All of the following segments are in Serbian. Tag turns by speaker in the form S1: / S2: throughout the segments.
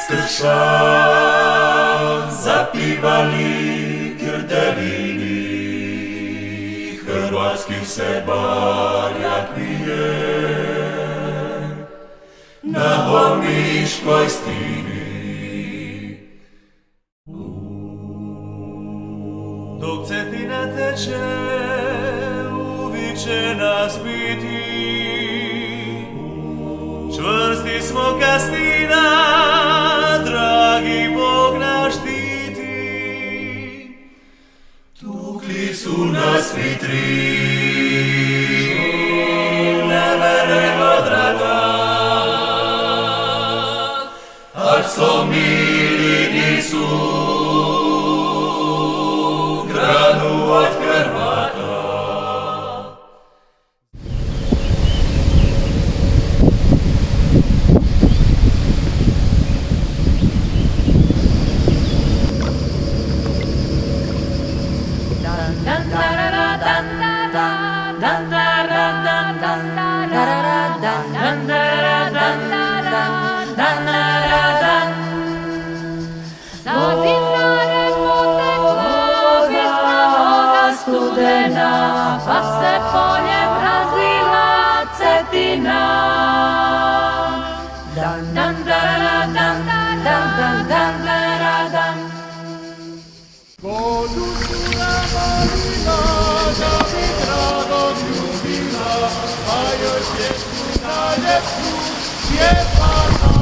S1: Kršan zapivali grdelini, hrvatski se barjak vije na Omiškoj stini. Dok Cetina teče, uvijek će nas biti, čvrsti smo ka stina, dragi Bog naš štiti. Tukli su nas vitri, neverego draga, až slomili nisu granu od Hrvata.
S2: Studena, pa se poljem razlila Cetina. Dan dan darara dan dan dan dan darara dan.
S1: Vodu cura malina, da bi dragog ljubila, a još pjesmu najljepšu pjevala.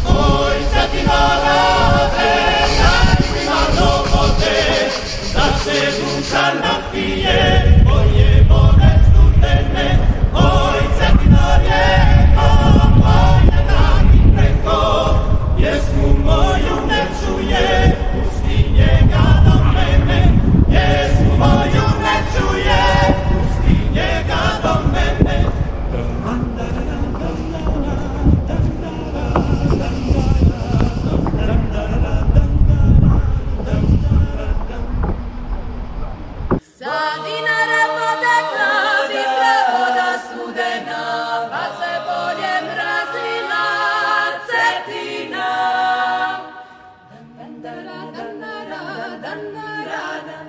S1: Oj, Cetina rade, daj mi malo vode, da se duša napije, moje vode studene. Oj, Cetina rijeko, moje dragi preko, pjesmu moju ne čuje, pusti njega do mene. Pjesmu moju ne čuje, pusti njega do mene.
S2: Sa Dinara potekla bistra voda studena, pa se poljem razlila Cetina. Dan dara dan dara dan dara dan.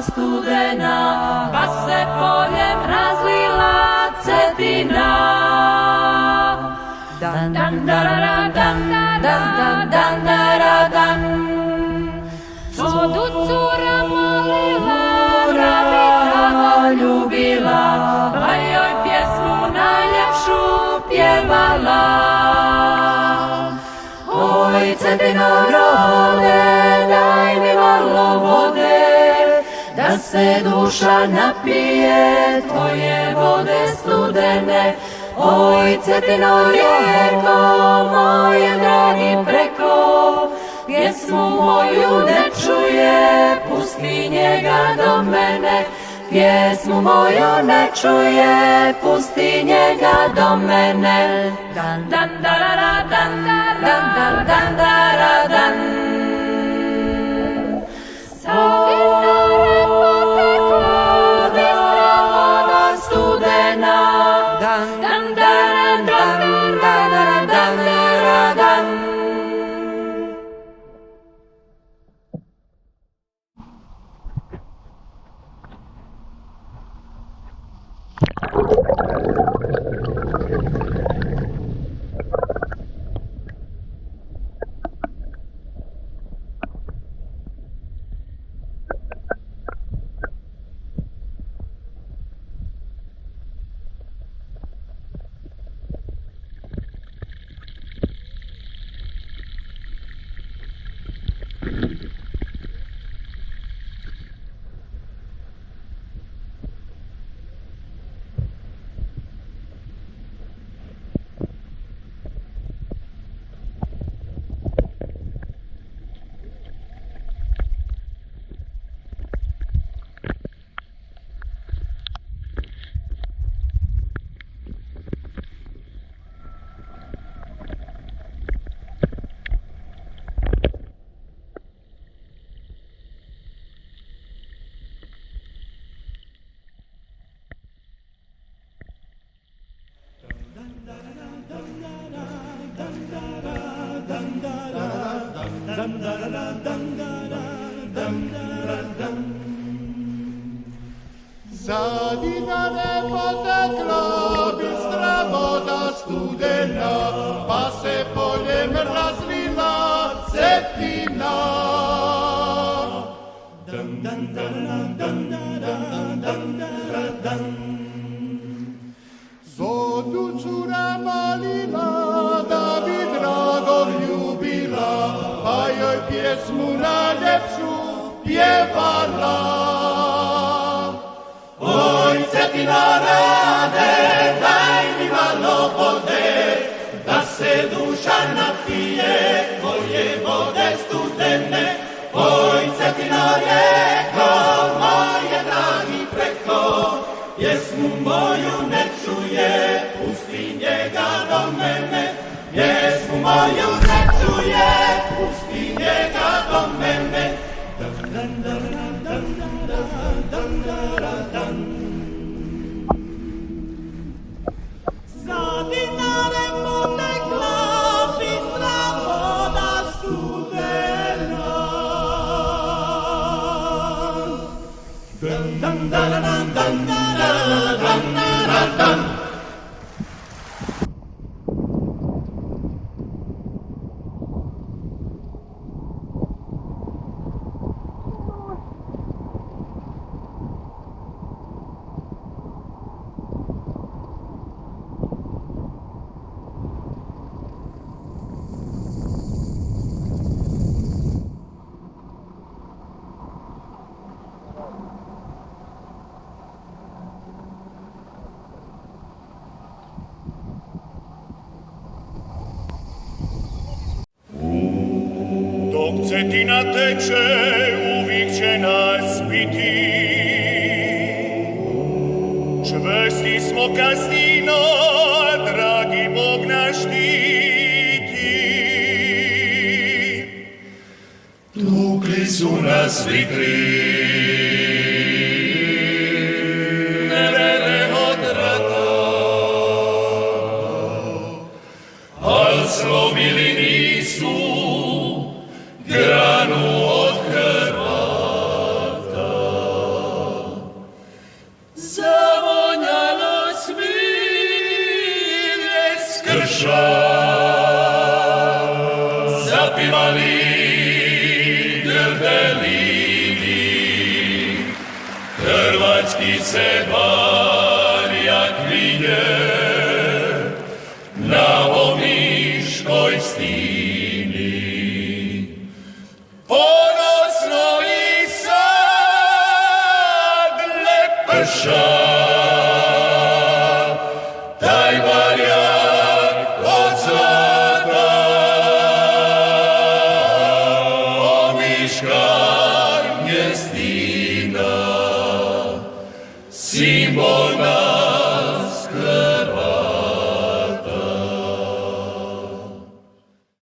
S2: Studena, pa se poljem razlila Cetina. Dan dan darara dan dan dan dan darara dan. Vodu cura molila, da bi drago ljubila, da se duša napije tvoje vode studene. Oj, Cetino rijeko, moje dragi preko, pjesmu moju ne čuje, pusti njega do mene. Pjesmu moju ne čuje, pusti njega do mene. Dan, dan, darara, dan, dan, dan, dan, darara, dan. Satinare potekla bistra voda studena. Dan, dan, dan, dan, dan, dan, dan, dan.
S1: Satinare potekla bistra voda studena, pa se poljem razlila Cetina. Dan, dan, dan, dan, dan, dan, dan, dan. Zodu cura molila, da bi drago ljubila, pa joj pjesmu najljepšu pjevala. Oj, Cetina rade, daj mi malo vode, da se duša napije tvoje vode studene. Oj, Cetina rijeko, moje dragi preko, pjesmu moju ne čuje, pusti njega do mene. Pjesmu moju ne čuje, pusti njega do mene. Dan, dan, dan, dan, dan, dan, dan. Satinare potekla bistra voda studena. Dan, dan, dan, dan, dan, dan, dan, dan.
S3: Dok Cetina teče, uvijek će nas biti. Čvrsti smo Kastino, dragi Bog naš štiti. Tukli su nas vikli, nevere od rata, al slomili nisu granu od Hrvata. Zavonjalo smilje s krša, zapivali grdelini, hrvatski se barjak vidje na Omiškoj stini. Ponosno i sam simbol